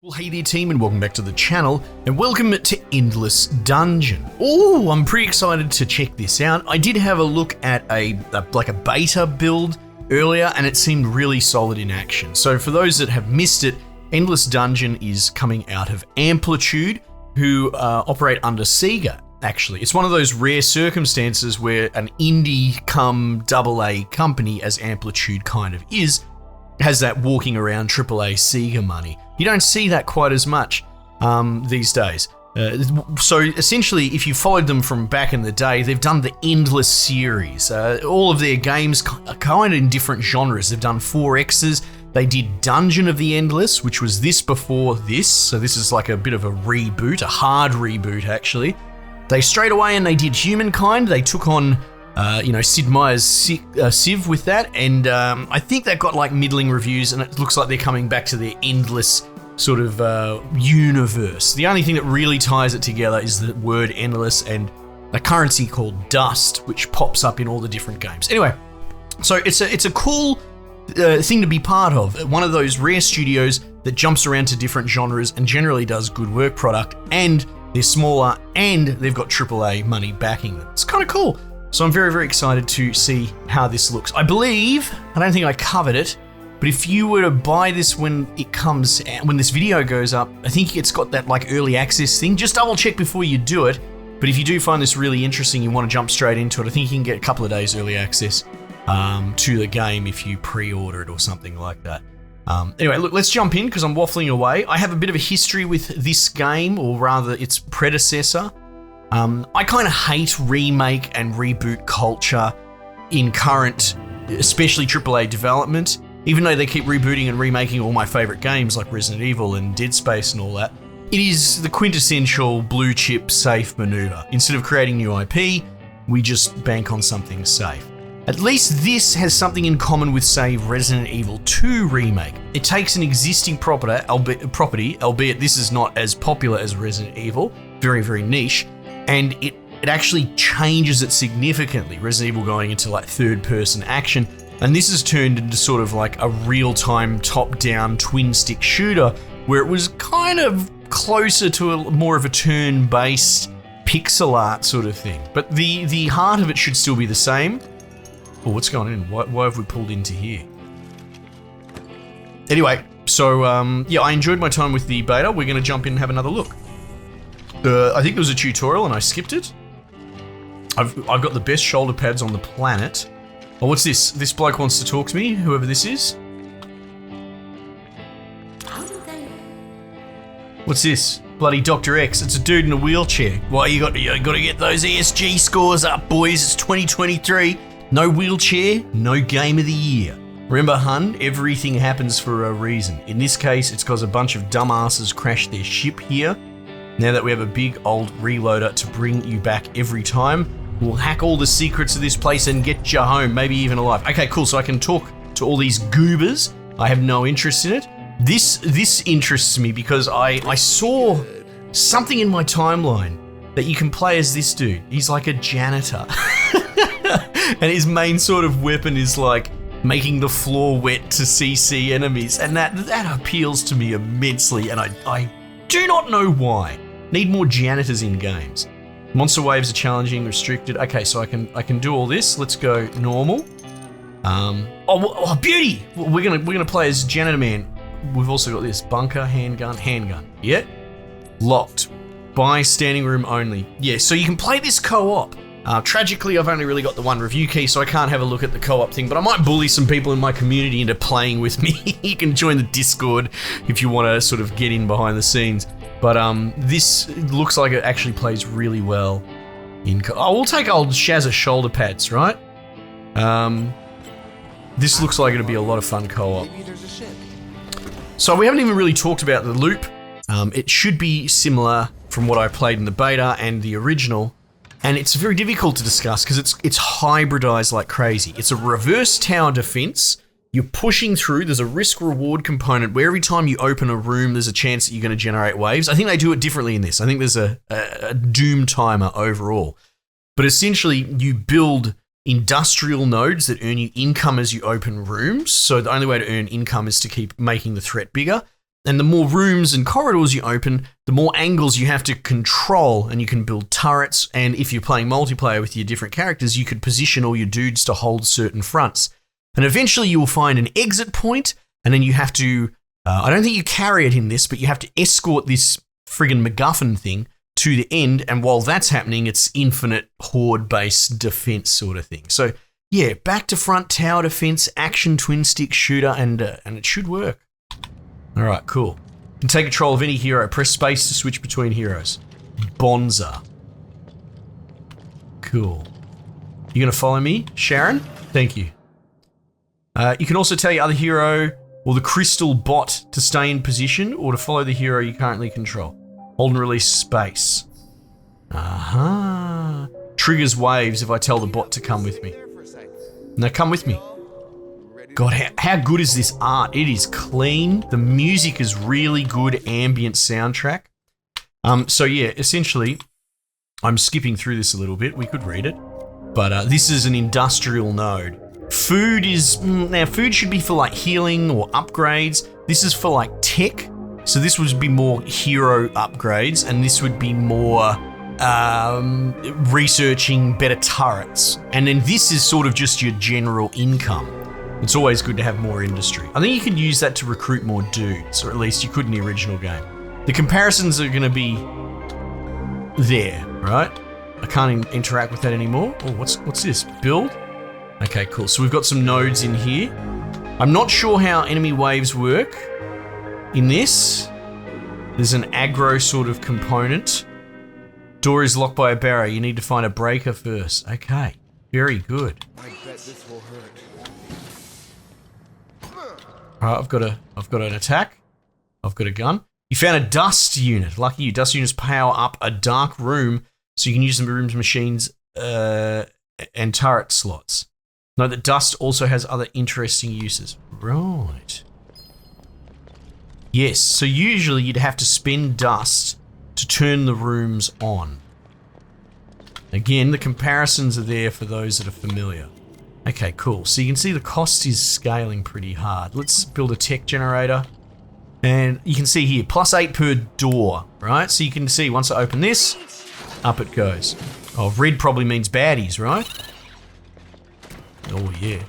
Well, hey there team, and welcome back to the channel, and welcome to Endless Dungeon. Oh, I'm pretty excited to check this out. I did have a look at a beta build earlier, and it seemed really solid in action. So for those that have missed it, Endless Dungeon is coming out of Amplitude, who operate under Sega, actually. It's one of those rare circumstances where an indie come AA company, as Amplitude kind of is, has that walking around AAA Sega money. You don't see that quite as much these days. So essentially, if you followed them from back in the day, they've done the Endless series. All of their games are kind of in different genres. They've done 4X's. They did Dungeon of the Endless, which was this before this. So this is like a bit of a reboot, a hard reboot actually. They straight away and they did Humankind. They took on Sid Meier's Civ with that, and I think they've got like middling reviews, and it looks like they're coming back to their Endless sort of universe. The only thing that really ties it together is the word endless and a currency called dust, which pops up in all the different games. Anyway, so it's a cool thing to be part of. One of those rare studios that jumps around to different genres and generally does good work product, and they're smaller and they've got AAA money backing them. It's kind of cool. So I'm very, very excited to see how this looks. I believe, I don't think I covered it, but if you were to buy this when it comes out, when this video goes up, I think it's got that like early access thing. Just double check before you do it. But if you do find this really interesting, you want to jump straight into it, I think you can get a couple of days early access to the game if you pre-order it or something like that. Anyway, look, let's jump in because I'm waffling away. I have a bit of a history with this game, or rather its predecessor. I kind of hate remake and reboot culture in current, especially AAA development. Even though they keep rebooting and remaking all my favorite games like Resident Evil and Dead Space and all that, it is the quintessential blue chip safe maneuver. Instead of creating new IP, we just bank on something safe. At least this has something in common with, say, Resident Evil 2 Remake. It takes an existing property, albeit this is not as popular as Resident Evil, very, very niche, and it actually changes it significantly. Resident Evil going into like third-person action, and this has turned into sort of like a real-time top-down twin-stick shooter where it was kind of closer to more of a turn-based pixel art sort of thing. But the heart of it should still be the same. Oh, what's going on? Why have we pulled into here? Anyway, so yeah, I enjoyed my time with the beta. We're going to jump in and have another look. I think there was a tutorial and I skipped it. I've got the best shoulder pads on the planet. Oh, what's this? This bloke wants to talk to me, whoever this is. What's this? Bloody Dr. X. It's a dude in a wheelchair. Why, you got to get those ESG scores up, boys. It's 2023. No wheelchair, no game of the year. Remember, hun, everything happens for a reason. In this case, it's because a bunch of dumbasses crashed their ship here. Now that we have a big old reloader to bring you back every time, we'll hack all the secrets of this place and get you home, maybe even alive. Okay, cool, so I can talk to all these goobers. I have no interest in it. This interests me because I saw something in my timeline that you can play as this dude. He's like a janitor. And his main sort of weapon is like making the floor wet to CC enemies. And that appeals to me immensely, and I do not know why. Need more janitors in games. Monster waves are challenging, restricted. Okay, so I can do all this. Let's go normal. Oh, beauty! We're gonna play as Janitor Man. We've also got this bunker, handgun. Yeah, locked. Buy standing room only. Yeah, so you can play this co-op. Tragically, I've only really got the one review key, so I can't have a look at the co-op thing, but I might bully some people in my community into playing with me. You can join the Discord if you want to sort of get in behind the scenes. But this looks like it actually plays really well in we'll take old Shazza shoulder pads, right? This looks like it'll be a lot of fun co-op. So we haven't even really talked about the loop. It should be similar from what I played in the beta and the original. And it's very difficult to discuss because it's hybridized like crazy. It's a reverse tower defense. You're pushing through. There's a risk-reward component where every time you open a room, there's a chance that you're going to generate waves. I think they do it differently in this. I think there's a doom timer overall. But essentially, you build industrial nodes that earn you income as you open rooms. So the only way to earn income is to keep making the threat bigger. And the more rooms and corridors you open, the more angles you have to control, and you can build turrets. And if you're playing multiplayer with your different characters, you could position all your dudes to hold certain fronts. And eventually you will find an exit point, and then you have to, I don't think you carry it in this, but you have to escort this friggin' MacGuffin thing to the end. And while that's happening, it's infinite horde-based defense sort of thing. So yeah, back to front tower defense, action twin stick shooter, and it should work. All right, cool. You can take control of any hero. Press space to switch between heroes. Bonza. Cool. You gonna follow me, Sharon? Thank you. You can also tell your other hero or the crystal bot to stay in position or to follow the hero you currently control. Hold and release space. Aha. Triggers waves if I tell the bot to come with me. Now come with me. God, how good is this art? It is clean. The music is really good ambient soundtrack. So yeah, essentially, I'm skipping through this a little bit. We could read it. But this is an industrial node. Food is, now food should be for like healing or upgrades. This is for like tech. So this would be more hero upgrades, and this would be more researching better turrets. And then this is sort of just your general income. It's always good to have more industry. I think you can use that to recruit more dudes, or at least you could in the original game. The comparisons are going to be there, right? I can't interact with that anymore. Oh, what's this? Build? Okay, cool. So we've got some nodes in here. I'm not sure how enemy waves work in this. There's an aggro sort of component. Door is locked by a barrier. You need to find a breaker first. Okay, very good. I bet this will hurt. Alright, I've got an attack. I've got a gun. You found a dust unit. Lucky you. Dust units power up a dark room, so you can use them for rooms, machines, and turret slots. Note that dust also has other interesting uses. Right. Yes, so usually you'd have to spend dust to turn the rooms on. Again, the comparisons are there for those that are familiar. Okay, cool. So you can see the cost is scaling pretty hard. Let's build a tech generator. And you can see here, +8 per door, right? So you can see once I open this, up it goes. Oh, red probably means baddies, right? Oh, yeah.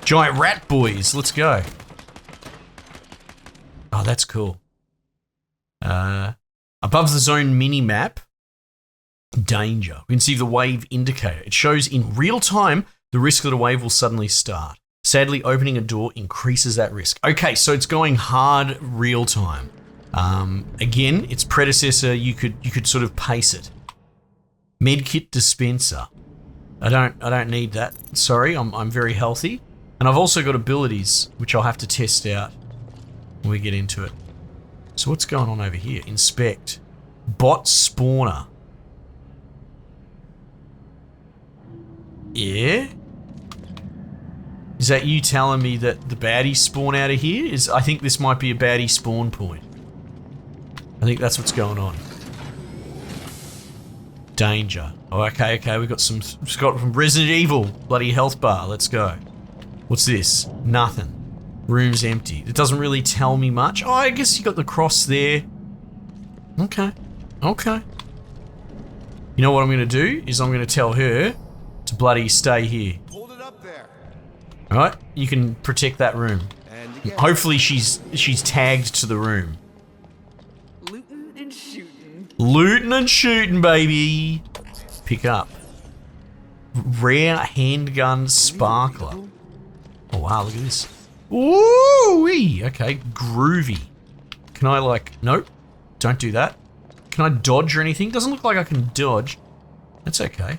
Giant rat boys, let's go. Oh, that's cool. Above the zone mini-map, danger. We can see the wave indicator. It shows in real time the risk that a wave will suddenly start. Sadly, opening a door increases that risk. Okay, so it's going hard real time. Again, its predecessor, you could sort of pace it. Medkit dispenser. I don't need that. Sorry, I'm very healthy. And I've also got abilities, which I'll have to test out when we get into it. So what's going on over here? Inspect. Bot spawner. Yeah? Is that you telling me that the baddies spawn out of here? I think this might be a baddie spawn point. I think that's what's going on. Danger. Oh, okay, we got from Resident Evil. Bloody health bar. Let's go. What's this? Nothing. Room's empty. It doesn't really tell me much. Oh, I guess you got the cross there. Okay. You know what I'm going to do? Is I'm going to tell her to bloody stay here. Hold it up there. Alright, you can protect that room. Hopefully she's tagged to the room. Looting and shooting. Looting and shooting, baby. Pick up. Rare handgun sparkler. Oh wow, look at this. Ooh-wee! Okay, groovy. Can I nope, don't do that. Can I dodge or anything? Doesn't look like I can dodge. That's okay.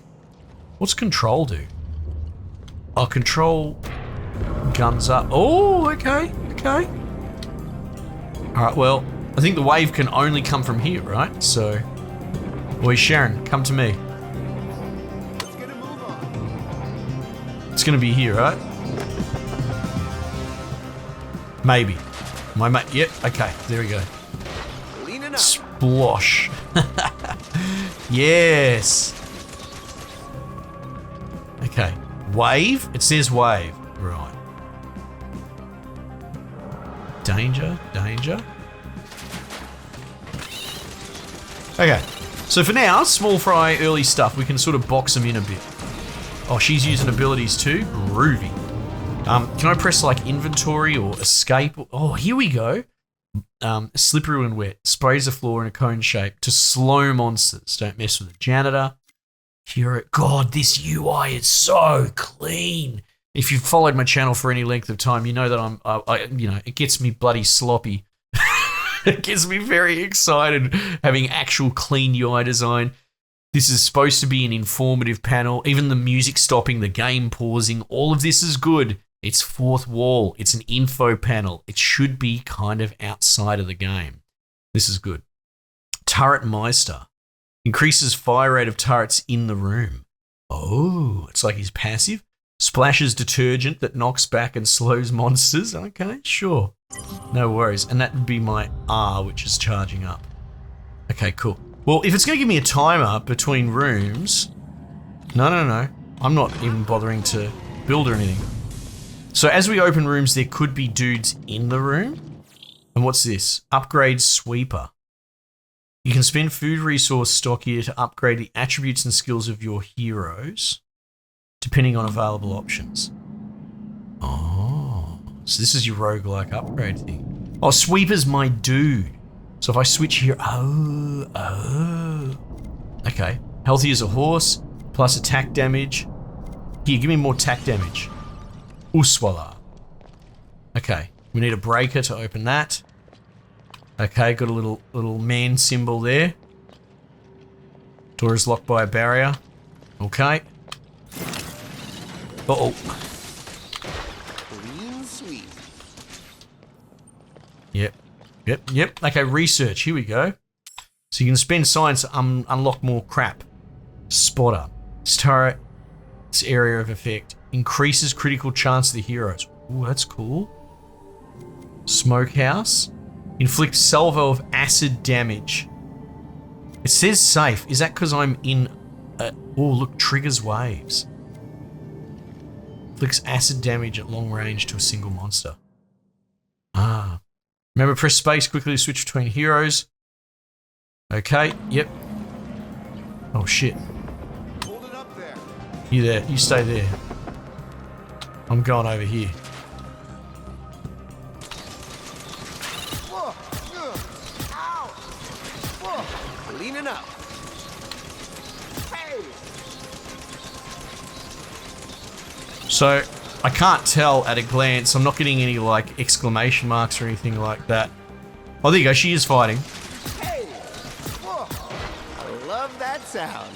What's control do? Oh, control guns up. Oh, okay. Alright, well, I think the wave can only come from here, right? So, boy, Sharon, come to me. Let's get a move on. It's gonna be here, right? Maybe. My mate, yep, okay, there we go. Leaning up. Splosh. Yes. Okay. Wave? It says wave. Right. Danger. Okay, so for now, small fry, early stuff, we can sort of box them in a bit. Oh, she's using abilities too? Groovy. Can I press like inventory or escape? Oh, here we go. Slippery and wet. Sprays the floor in a cone shape to slow monsters. Don't mess with the janitor. Hero. God, this UI is so clean. If you've followed my channel for any length of time, you know that it gets me bloody sloppy. It gets me very excited having actual clean UI design. This is supposed to be an informative panel. Even the music stopping, the game pausing, all of this is good. It's fourth wall. It's an info panel. It should be kind of outside of the game. This is good. Turret Meister. Increases fire rate of turrets in the room. Oh, it's like he's passive. Splashes detergent that knocks back and slows monsters. Okay, sure. No worries. And that would be my R, which is charging up. Okay, cool. Well, if it's going to give me a timer between rooms... No. I'm not even bothering to build or anything. So as we open rooms, there could be dudes in the room. And what's this? Upgrade Sweeper. You can spend food resource stock here to upgrade the attributes and skills of your heroes, depending on available options. Oh, so this is your roguelike upgrade thing. Oh, Sweeper's my dude. So if I switch here, okay. Healthy as a horse, plus attack damage. Here, give me more attack damage. Uswala. Okay, we need a breaker to open that. Okay, got a little man symbol there. Door is locked by a barrier. Okay. Uh-oh. Clean sweep. Yep. Okay, research. Here we go. So you can spend science to unlock more crap. Spotter. This turret, this area of effect, increases critical chance of the heroes. Ooh, that's cool. Smokehouse. Inflict salvo of acid damage. It says safe. Is that because I'm in a... Oh, look, triggers waves. Inflicts acid damage at long range to a single monster. Ah. Remember, press space quickly to switch between heroes. Okay, yep. Oh, shit. Hold it up there. You there. You stay there. I'm going over here. Whoa. Ow. Whoa. Leaning up. Hey. So, I can't tell at a glance. I'm not getting any, like, exclamation marks or anything like that. Oh, there you go. She is fighting. Hey. Whoa. I love that sound.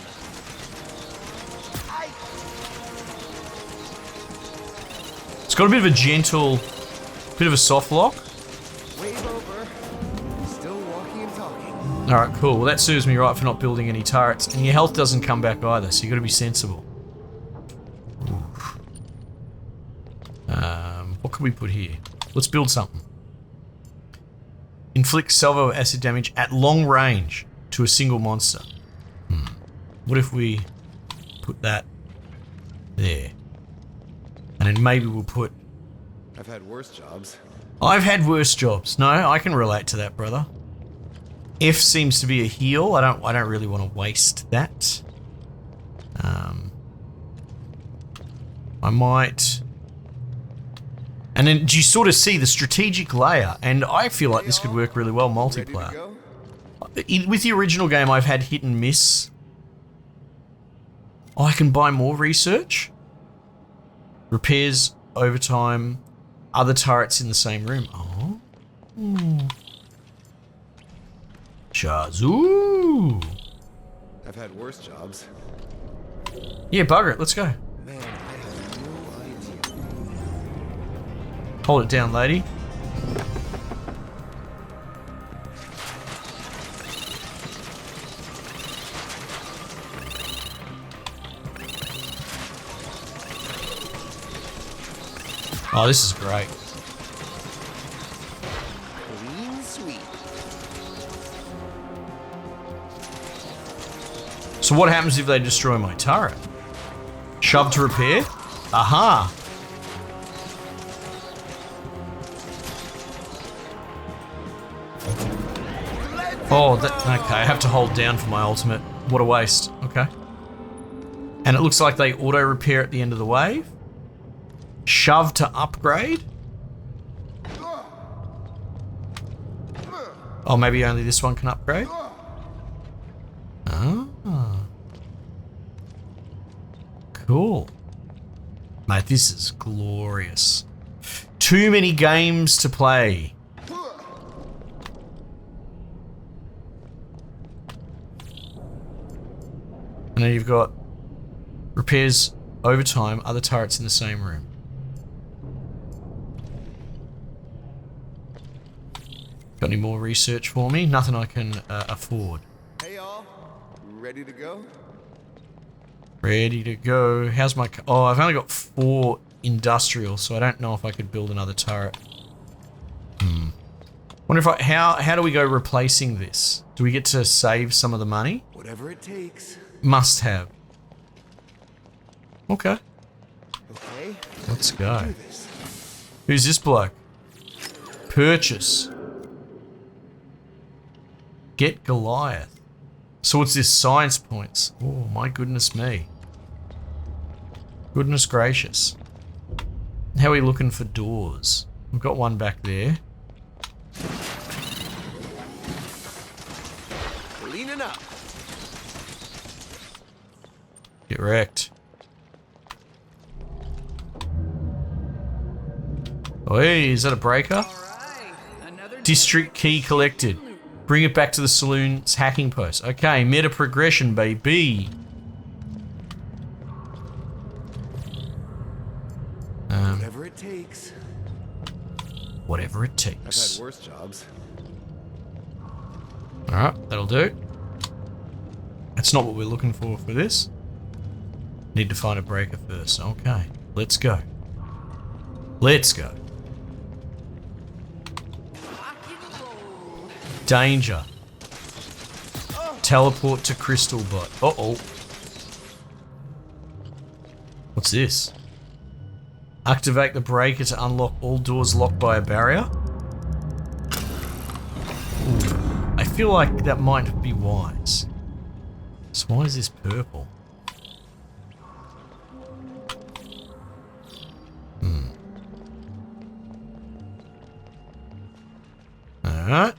It's got a bit of a gentle, bit of a soft lock. Wave over. Still walking and talking. Alright, cool. Well, that serves me right for not building any turrets. And your health doesn't come back either, so you got to be sensible. What can we put here? Let's build something. Inflict salvo acid damage at long range to a single monster. What if we put that there? And then maybe we'll put... I've had worse jobs. I've had worse jobs. No, I can relate to that, brother. F seems to be a heal. I don't really want to waste that. I might... And then you sort of see the strategic layer, and I feel like this could work really well multiplayer. With the original game, I've had hit and miss. Oh, I can buy more research. Repairs, overtime, other turrets in the same room. Oh. Shazoo. I've had worse jobs. Yeah, bugger it. Let's go. Man, I have no idea. Hold it down, lady. Oh, this is great. Clean sweep. So what happens if they destroy my turret? Shove to repair? Aha! Let's Oh, okay, I have to hold down for my ultimate. What a waste. Okay. And it looks like they auto-repair at the end of the wave. Shove to upgrade. Oh, maybe only this one can upgrade? Ah. Cool. Mate, this is glorious. Too many games to play. And then you've got repairs over time, other turrets in the same room. Got any more research for me? Nothing I can afford. Hey y'all, ready to go? Ready to go. How's my... Oh, I've only got 4 industrial, so I don't know if I could build another turret. Wonder if I... How do we go replacing this? Do we get to save some of the money? Whatever it takes. Must have. Okay. Okay. Let's go. Do this. Who's this bloke? Purchase. Get Goliath. So what's this? Science points. Oh my goodness me. Goodness gracious. How are we looking for doors? We've got one back there. Leaning up. Get wrecked. Oh, hey, is that a breaker? Alright, another District key collected. Bring it back to the saloon's hacking post. Okay, meta progression, baby. Whatever it takes. Whatever it I've takes. had worse jobs. Alright, that'll do. That's not what we're looking for this. Need to find a breaker first. Okay, let's go. Let's go. rock and roll. Danger. Teleport to Crystal Bot. Uh-oh. What's this? Activate the breaker to unlock all doors locked by a barrier. Ooh, I feel like that might be wise. So why is this purple? Alright.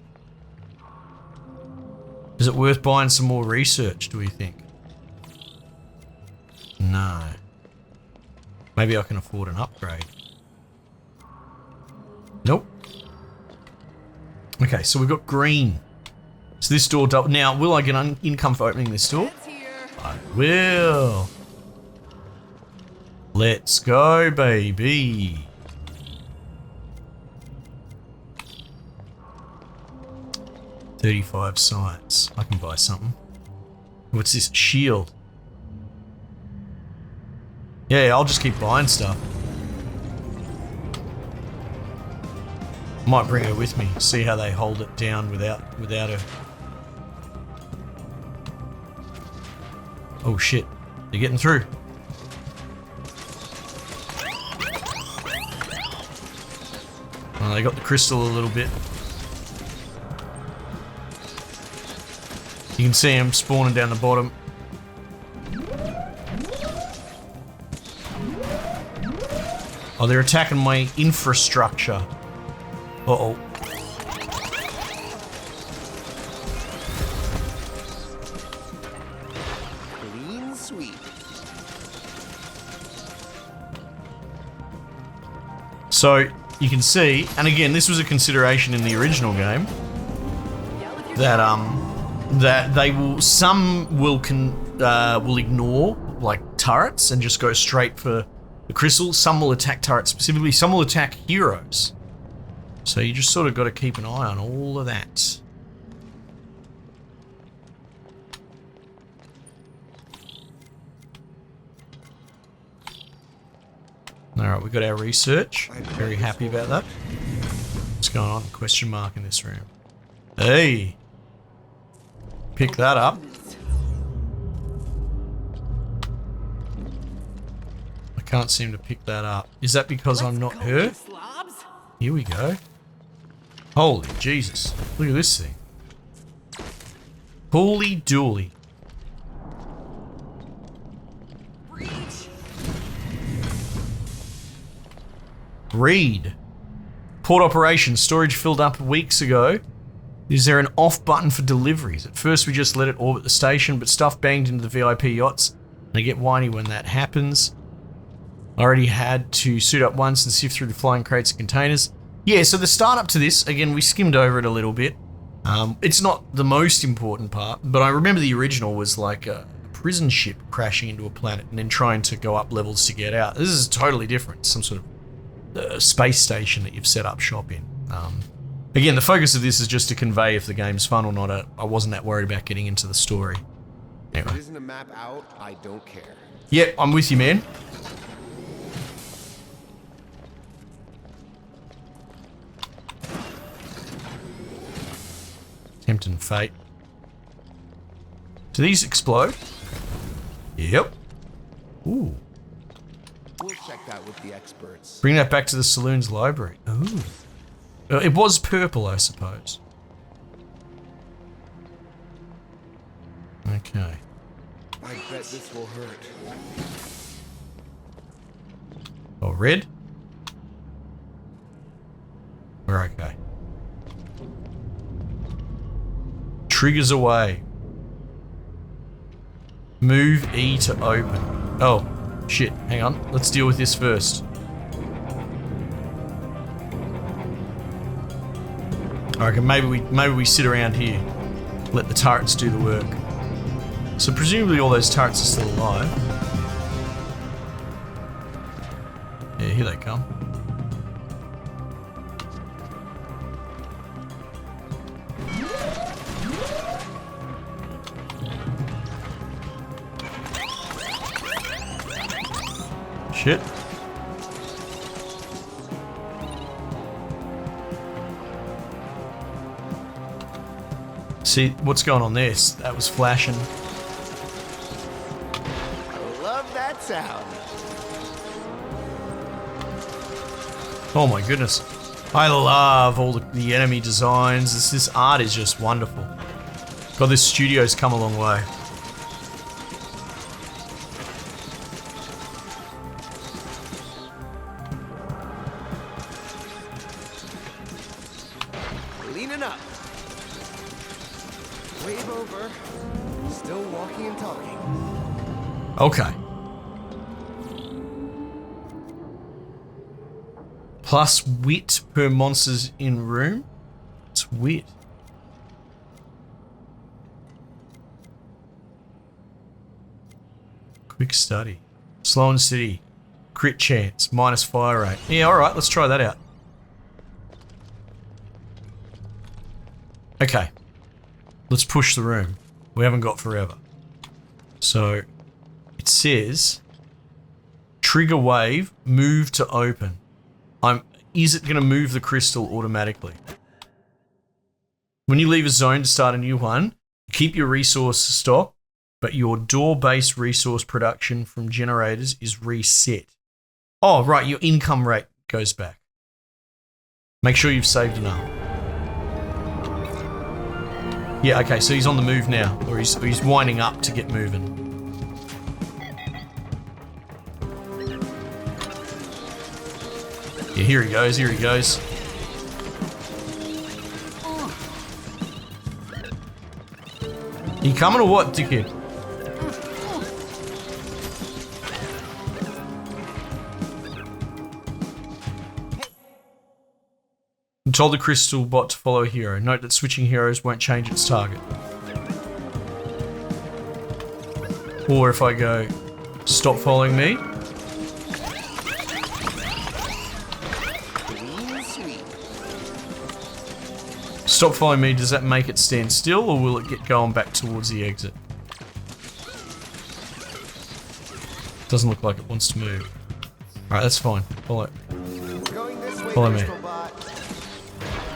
Is it worth buying some more research, do we think? No. Maybe I can afford an upgrade. Nope. Okay, so we've got green. So this door... Now, will I get income for opening this door? It's here. I will. Let's go, baby. $35 science. I can buy something. What's this? Shield. Yeah, I'll just keep buying stuff. Might bring her with me. See how they hold it down without her. Oh shit! They're getting through. Well, they got the crystal a little bit. You can see them spawning down the bottom. Oh, they're attacking my infrastructure. Uh-oh. Clean sweep. So, you can see, and again, this was a consideration in the original game, that they will, some will ignore like turrets and just go straight for the crystals. Some will attack turrets specifically. Some will attack heroes. So you just sort of got to keep an eye on all of that. Alright, we got our research. Very happy about that. What's going on? Question mark in this room. Hey! Pick that up. I can't seem to pick that up. Is that because I'm not her? Slobs. Here we go. Holy Jesus. Look at this thing. Holy dooly. Breach. Read. Port operations. Storage filled up weeks ago. Is there an off button for deliveries? At first we just let it orbit the station, but stuff banged into the VIP yachts. And I get whiny when that happens. I already had to suit up once and sift through the flying crates and containers. Yeah, so the startup to this, again, we skimmed over it a little bit. It's not the most important part, but I remember the original was like a prison ship crashing into a planet and then trying to go up levels to get out. This is totally different. Some sort of space station that you've set up shop in. Again, the focus of this is just to convey if the game's fun or not. I wasn't that worried about getting into the story. Anyway. If it isn't a map out, I don't care. Yep, I'm with you, man. Tempting fate. Do these explode? Yep. Ooh. We'll check that with the experts. Bring that back to the saloon's library. Ooh. It was purple, I suppose. Okay. I bet this will hurt. Oh, red? We're okay. Triggers away. Move E to open. Oh, shit. Hang on. Let's deal with this first. I reckon maybe we sit around here. Let the turrets do the work. So presumably all those turrets are still alive. Yeah, here they come. Shit. See, what's going on there? That was flashing. I love that sound. Oh my goodness. I love all the enemy designs. This art is just wonderful. God, this studio's come a long way. Leaning up. Wave over. Still walking and talking. Okay. Plus wit per monsters in room. It's wit. Quick study. Slow and steady. Crit chance. Minus fire rate. Yeah, alright, let's try that out. Okay. Let's push the room. We haven't got forever. So, it says, trigger wave, move to open. Is it going to move the crystal automatically? When you leave a zone to start a new one, keep your resource stock, but your door-based resource production from generators is reset. Oh, right, your income rate goes back. Make sure you've saved enough. Yeah, okay, so he's on the move now, or he's winding up to get moving. Yeah, here he goes, here he goes. You coming or what, dickhead? Told the crystal bot to follow a hero. Note that switching heroes won't change its target. Or if I go, stop following me. Stop following me, does that make it stand still or will it get going back towards the exit? Doesn't look like it wants to move. Alright, that's fine. Follow me.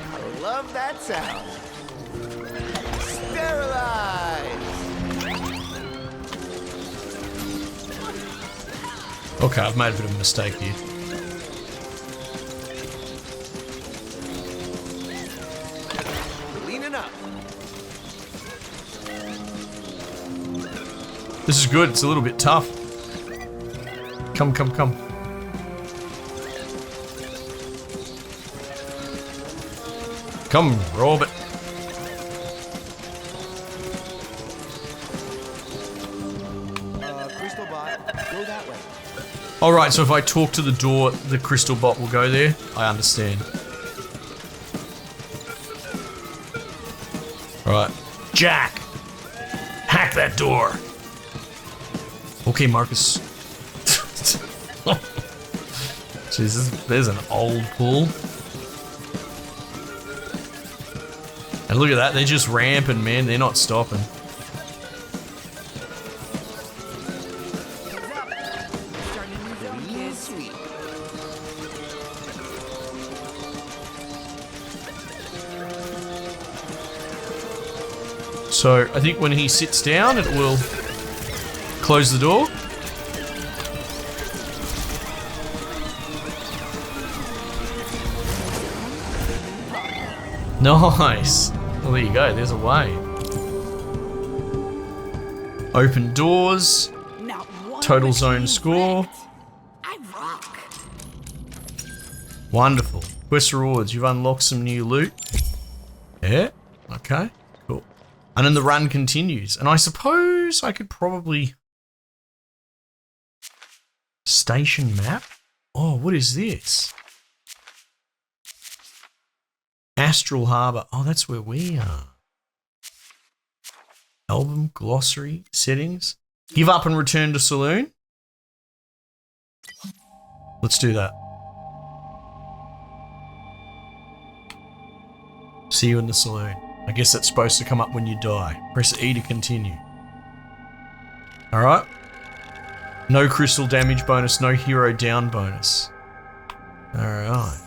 I love that sound. Sterilize. Okay, I've made a bit of a mistake here. Leaning up. This is good. It's a little bit tough. Come. Come, Robert. Crystal bot, go that way. Alright, so if I talk to the door, the crystal bot will go there? I understand. Alright. Jack! Hack that door! Okay, Marcus. Jesus, there's an old pool. And look at that, they're just ramping, man. They're not stopping. Heads up. Starting a new zone, kids. Sweet. So I think when he sits down, it will close the door. Nice. Well, there you go. There's a way. Open doors. Not one Total was zone being score. wrecked. I rock. Wonderful. Quest rewards. You've unlocked some new loot. Yeah. Okay. Cool. And then the run continues. And I suppose I could probably... Station map? Oh, what is this? Astral Harbour. Oh, that's where we are. Album, glossary, settings. Give up and return to saloon. Let's do that. See you in the saloon. I guess that's supposed to come up when you die. Press E to continue. Alright. No crystal damage bonus, no hero down bonus. Alright.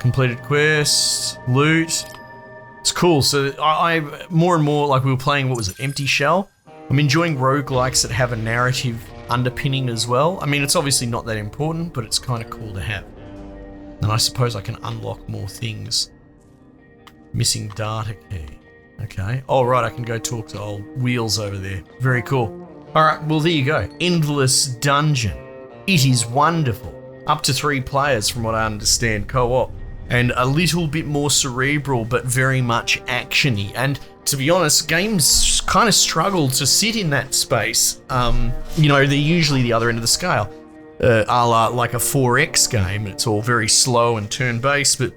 Completed quests, loot. It's cool. So I more and more, like we were playing, what was it, Empty Shell? I'm enjoying roguelikes that have a narrative underpinning as well. I mean, it's obviously not that important, but it's kind of cool to have. And I suppose I can unlock more things. Missing data key. Okay. Oh, right, I can go talk to old Wheels over there. Very cool. All right, well, there you go. Endless Dungeon. It is wonderful. Up to 3 players, from what I understand, co-op. And a little bit more cerebral, but very much action-y. And to be honest, games kind of struggle to sit in that space. You know, they're usually the other end of the scale. A la like a 4X game. It's all very slow and turn-based, but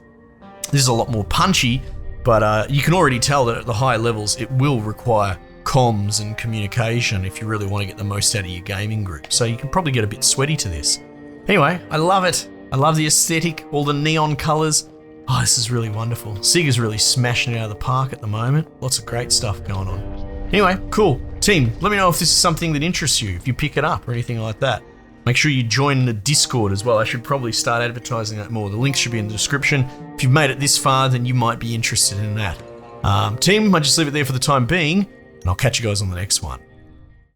this is a lot more punchy. But you can already tell that at the higher levels, it will require comms and communication if you really want to get the most out of your gaming group. So you can probably get a bit sweaty to this. Anyway, I love it. I love the aesthetic, all the neon colours. Oh, this is really wonderful. Sega's really smashing it out of the park at the moment. Lots of great stuff going on. Anyway, cool. Team, let me know if this is something that interests you, if you pick it up or anything like that. Make sure you join the Discord as well. I should probably start advertising that more. The link should be in the description. If you've made it this far, then you might be interested in that. Team, I just leave it there for the time being, and I'll catch you guys on the next one.